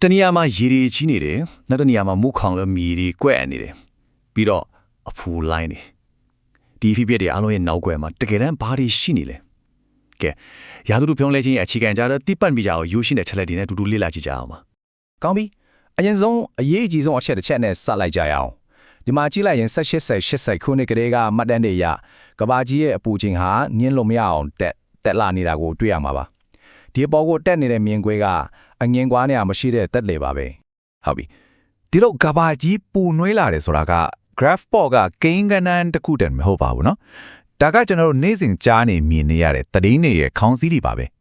တနေရာမှာရေတွေကြီးနေတယ်နောက်တနေရာမှာမုခေါင်လည်းမြေတွေကွက်နေတယ်ပြီးတော့အဖူလိုင်းနေဒီဖြစ်ဖြစ်တွေအားလုံးရဲ့နောက်ကွယ်မှာတကယ်တမ်းဘာတွေရှိနေလဲကဲရာသီပြောင်းလဲခြင်းရဲ့အခြေခံကြတော့တိပတ်မိကြအောင်ရိုးရှင်းတဲ့ချက်လက်တွေနဲ့တူတူလေ့လာကြည့်ကြအောင်ပါကောင်းပြီအရင်ဆုံးအရေးအကြီးဆုံးအချက်တစ်ချက်နဲ့စလိုက်ကြရအောင်ဒီမှာကြည့်လိုက်ရင်18ခုနှစ်ကလေးကမှတ်တမ်းတွေရကဘာကြီးရဲ့အပူချိန်ဟာငင်းလို့မရအောင်တက်လာနေတာကိုတွေ့ရမှာပါဒီပေါ်ကိုတက်နေတဲ့မြင်ကွဲကအငင်းကွာနေရမရှိတဲ့တက်လေပါပဲဟုတ်ပြီဒီလိုကဘာကြီးပူနွေးလာတယ်ဆိုတာက graph ပေါ်ကကိန်းကနန်းတစ်ခုတည်းမဟုတ်ပါဘူးเนาะဒါကကျွန်တော်တို့နေ့စဉ်ကြားနေမြင်နေရတဲ့သတင်းတွေရဲ့ခေါင်းစည်းတွေပါပဲ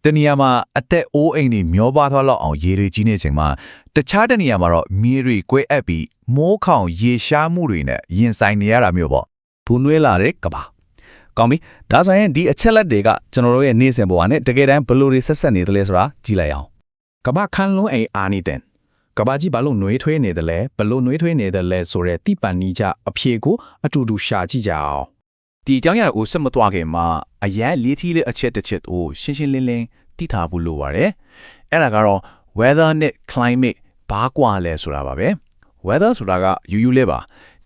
တနေရာမှာအသက်အိုးအိမ်တွေမျောပါသွားလောက်အောင်ရေတွေကြီးနေချိန်မှာတခြားတနေရာမှာတော့မြေတွေကွဲအပ်ပြီးမိုးခေါင်ရေရှားမှုတွေနဲ့ရင်ဆိုင်နေရတာမျိုးပေါ့ပူနွေးလာတဲ့ကဘာကောင်းပြီဒါဆိုရင်ဒီအချက်လက်တွေကကျွန်တော်တို့ရဲ့နေ့စဉ်ဘဝနဲ့တကယ်တမ်းဘယ်လိုတွေဆက်ဆက်နေတယ်လဲဆိုတာကြည့်လိုက်အောင်ကဘာခန်းလုံးအိမ်အာနီတဲ့ကဘာကြီးဘာလို့နှွေးထွေးနေတယ်လဲဘယ်လိုနှွေးထွေးနေတယ်လဲဆိုတဲ့တိပန်နီးကြအဖြေကိုအတူတူရှာကြည့်ကြအောင်ဒီအကြောင်းအရာကိုဆက်မသွားခင်မှာအရန်လေးထီးလေးအချက်တစ်ချက်ကိုရှင်းရှင်းလင်းလင်းသိထားဖို့လိုပါတယ်အဲ့ဒါကတော့ weather နဲ့ climate ဘာကွာလဲဆိုတာပါပဲ weather ဆိုတာကယူယူလေးပ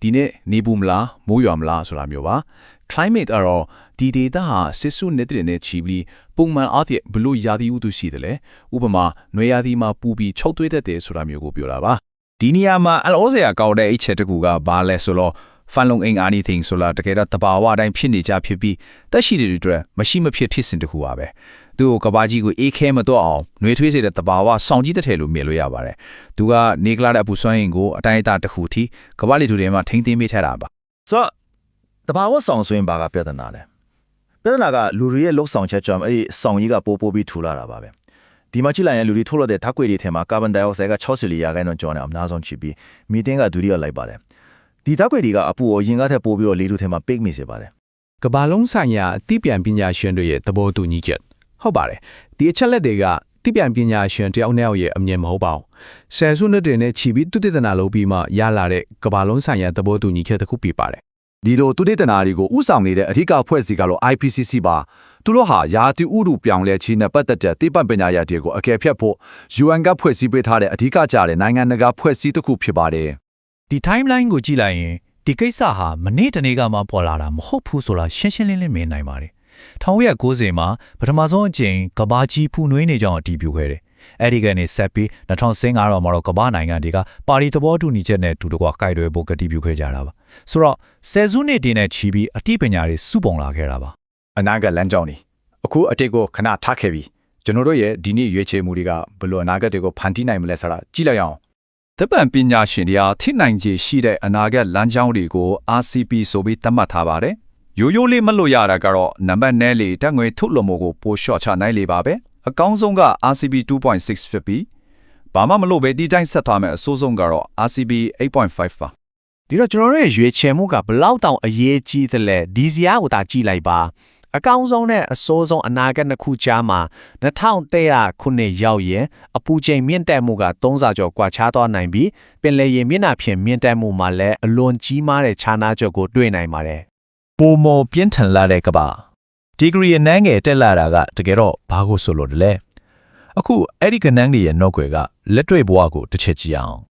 ါဒီနေ့နေပူမလားမိုးရွာမလားဆိုတာမျိုးပါ climate ကတော့ဒီ data ဟာစစ်စုနေတဲ့နဲ့ချီပြီးပုံမှန်အားဖြင့်ဘလို့ရာသီဥတုရှိတယ်လဲဥပမာနွေရာသီမှာပူပြီးချုပ်သွေးတတ်တယ်ဆိုတာမျိုးကိုပြောတာပါဒီနေရာမှာအလောစရာကောက်တဲ့အချက်တကူကဘာလဲဆိုတော့fan long ing anything ဆိုတာတကယ်တော့တဘာဝအတိုင်းဖြစ်နေကြဖြစ်ပြီးတက်ရှိတွေအတွက်မရှိမဖြစ်ဖြစ်စဉ်တခုပါပဲသူ့ကိုကဘာကြီးကိုအေးခဲမတော့အောင်နှွေးထွေးစေတဲ့တဘာဝစောင့်ကြည့်တဲ့ထဲလို့မြင်လို့ရပါတယ်သူကနေကလာတဲ့အပူစွမ်းရင်ကိုအတိုင်းအတာတစ်ခုထိကဘာလီတူတွေမှာထိမ့်သိမ်းပေးထားတာပါဆိုတော့တဘာဝဆောင်ဆိုရင်ဘာကပြဿနာလဲပြဿနာကလူတွေရဲ့လှုပ်ဆောင်ချက်ကြောင့်အဲ့ဒီဆောင်ကြီးကပိုးပြီးထူလာတာပါပဲဒီမှာကြည့်လိုက်ရင်လူတွေထုတ်လို့တဲ့ဓာတ်ကွေတွေထဲမှာကာဗွန်ဒိုင်အောက်ဆိုဒ်က60%ကျော်နေအောင်အများဆုံးချပြီးမီသင်းကဒုတိယလိုက်ပါတယ်ဒီဓာတ်ကွေတွေကအပူကိုရင်ကားထက်ပိုပြီးတော့လေထုထဲမှာပိတ်မိစေပါတယ်ကဘာလုံးဆိုင်ရာအသိပြန်ပညာရှင်တွေရဲ့သဘောတူညီချက်ဟုတ်ပါတယ်ဒီအချက်လက်တွေကသိပြန်ပညာရှင်တယောက်နဲ့ရဲ့အမြင်မဟုတ်ပါဘူးဆယ်စုနှစ်တွေနဲ့ချီပြီးသုတေသနလုပ်ပြီးမှရလာတဲ့ကဘာလုံးဆိုင်ရာသဘောတူညီချက်တစ်ခုပြပါတယ်ဒီလိုသုတေသနတွေကိုဥဆောင်နေတဲ့အထူးအဖွဲ့အစည်းကတော့ IPCC ပါသူတို့ဟာရာသီဥတုပြောင်းလဲခြင်းနဲ့ပတ်သက်တဲ့သိပ္ပံပညာရပ်တွေကိုအကယ်ဖြတ်ဖို့ UN ကဖွဲ့စည်းပေးထားတဲ့အဓိကကျတဲ့နိုင်ငံတကာဖွဲ့စည်းတစ်ခုဖြစ်ပါတယ်ဒီ timeline ကိုကြည့်လိုက်ရင်ဒီကိစ္စဟာမနေ့တနေ့ကမှပေါ်လာတာမဟုတ်ဘူးဆိုတာရှင်းရှင်းလင်းလင်းမြင်နိုင်ပါတယ်1990မှာပထမဆုံးအကြိမ်ကဘာကြီးဖူးနွေးနေကြောင်းအတည်ပြုခဲ့တယ်အဲ့ဒီကနေဆက်ပြီး2015တော့မှာတော့ကမ္ဘာနိုင်ငံတွေကပါရီသဘောတူညီချက်နဲ့တူတကွာကိုက်တွယ်ဖို့ကတိပြုခဲ့ကြတာပါဆိုတော့ဆယ်စုနှစ်တည်းနဲ့ချီပြီးအတိပညာတွေစုပုံလာခဲ့တာပါအနာဂတ်လမ်းကြောင်းနေအခုအတိတ်ကိုခဏထားခဲ့ပြီးကျွန်တော်တို့ရဲ့ဒီနေ့ရွေးချယ်မှုတွေကဘယ်လိုအနာဂတ်တွေကိုဖန်တီးနိုင်မလဲဆိုတာကြည့်လိုက်အောင်တပံပညာရှင်တွေကထိနိုင်ခြေရှိတဲ့အနာဂတ်လမ်းကြောင်းတွေကို RCP ဆိုပြီးသတ်မှတ်ထားပါတယ်ရိုးရိုးလေးမလို့ရတာကတော့နံပါတ်နဲ့လေတက်ငွေထုတ်လို့မို့ကိုပိုလျှော့ချနိုင်လေပါပဲအကောင်းဆုံးက RCP 2.6 ဖြစ်ပြီးဘာမှမလို့ပဲဒီတိုင်းဆက်သွားမယ်အဆိုးဆုံးကတော့ RCP 8.5 ပါဒီတော့ကျွန်တော်တို့ရဲ့ရွေးချယ်မှုကဘလောက်တောင်အရေးကြီးသလဲဒီစရာကိုသာကြည့်လိုက်ပါအကောင်းဆုံးနဲ့အဆိုးဆုံးအနာဂတ်နှစ်ခုကြားမှာ2100ခုနှစ်ရောက်ရင်အပူချိန်မြင့်တက်မှုက3ဆကျော်ကွာခြားသွားနိုင်ပြီးပင်လယ်ရေမျက်နှာပြင်မြင့်တက်မှုမှာလည်းအလွန်ကြီးမားတဲ့ခြားနားချက်ကိုတွေ့နိုင်ပါတယ်ပိုမိုပြင်းထန်လာတဲ့ကဘာဒီဂရီအနည်းငယ်တက်လာတာကတကယ်တော့ဘာကိုဆိုလို့လဲအခုအဲ့ဒီကနန်းတွေရဲ့နောက်ွယ်ကလက်တွေ့ဘဝကိုတစ်ချက်ကြည့်အောင်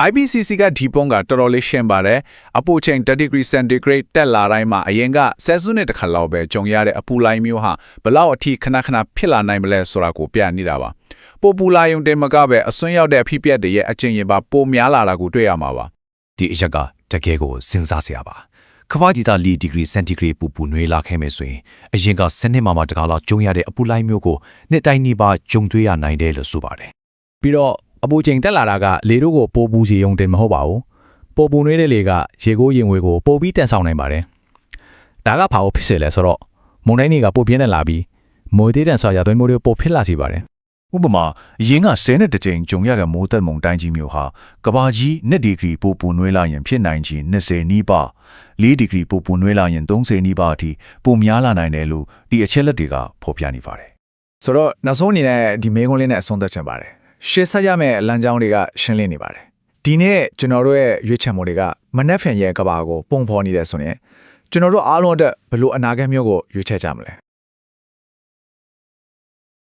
IPCC ကဒီပုံကတော်တော်လေးရှင်းပါတယ်အပူချိန်10 degree centigrade တက်လာတိုင်းမှာအရင်ကဆယ်စုနှစ်တစ်ခါလောက်ပဲကြုံရတဲ့အပူလိုင်းမျိုးဟာဘလောက်အထိခဏခဏဖြစ်လာနိုင်မလဲဆိုတာကိုပြနေတာပါပိုပူလာယုံတင်မကပဲအစွန်းရောက်တဲ့အဖြစ်အပျက်တွေရဲ့အကျဉ်းရင်ပါပိုများလာတာကိုတွေ့ရမှာပါဒီအချက်ကတကယ်ကိုစဉ်းစားစရာပါကမ္ဘာကြီးသား4 degree centigrade ပူနွေးလာခဲ့မယ်ဆိုရင်အရင်ကစနစ်မှာတကားလောက်ကြုံရတဲ့အပူလိုင်းမျိုးကိုနှစ်တိုင်းနီးပါးကြုံတွေ့ရနိုင်တယ်လို့ဆိုပါတယ်ပြီးတော့အပူချိန်တက်လာတာကလေတို့ကိုပိုပူစီယုံတင်မဟုတ်ပါဘူးပိုပူနွေးတဲ့လေကရေကိုရင်ဝေကိုပိုပြီးတန်ဆောင်နိုင်ပါတယ်ဒါကဘာလို့ဖြစ်စေလဲဆိုတော့မုန်တိုင်းတွေကပိုပြင်းနေလာပြီးမိုးသေးတန်ဆော်ရသွင်းမှုတွေပိုဖြစ်လာစေပါတယ်ဥပမာအရင်က10နှစ်တစ်ကြိမ်ကြုံရတဲ့မိုးသက်မုန်တိုင်းကြီးမျိုးဟာကဘာကြီး2 degree ပိုပူနွေးလာရင်ဖြစ်နိုင်ချေ20နီးပါး4 degree ပိုပူနွေးလာရင်30နီးပါးအထိပိုများလာနိုင်တယ်လို့ဒီအချက်လက်တွေကဖော်ပြနေပါတယ်ဆိုတော့နောက်ဆုံးအနေနဲ့ဒီမေးခွန်းလေးနဲ့အဆုံးသတ်ချင်ပါတယ်ရှေ့ဆက်ရမယ့်လမ်းကြောင်းတွေကရှင်းလင်းနေပါတယ်ဒီနေ့ကျွန်တော်တို့ရဲ့ရွေးချယ်မှုတွေကမနက်ဖြန်ရဲ့ကဘာကိုပုံဖော်နေတယ်ဆိုရင်ကျွန်တော်တို့အားလုံးအတွက်ဘယ်လိုအနာဂတ်မျိုးကိုရွေးချယ်ကြမလဲ